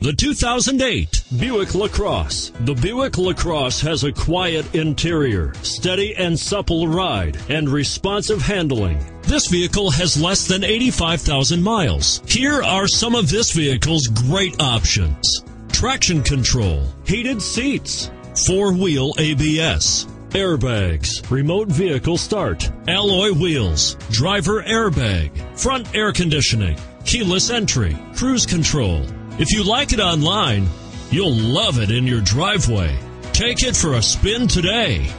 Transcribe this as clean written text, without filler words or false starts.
The 2008 Buick LaCrosse. The Buick LaCrosse has a quiet interior, steady and supple ride, and responsive handling. This vehicle has less than 85,000 miles. Here are some of this vehicle's great options: traction control, heated seats, four-wheel ABS, airbags, remote vehicle start, alloy wheels, driver airbag, front air conditioning, keyless entry, cruise control. If you like it online, you'll love it in your driveway. Take it for a spin today.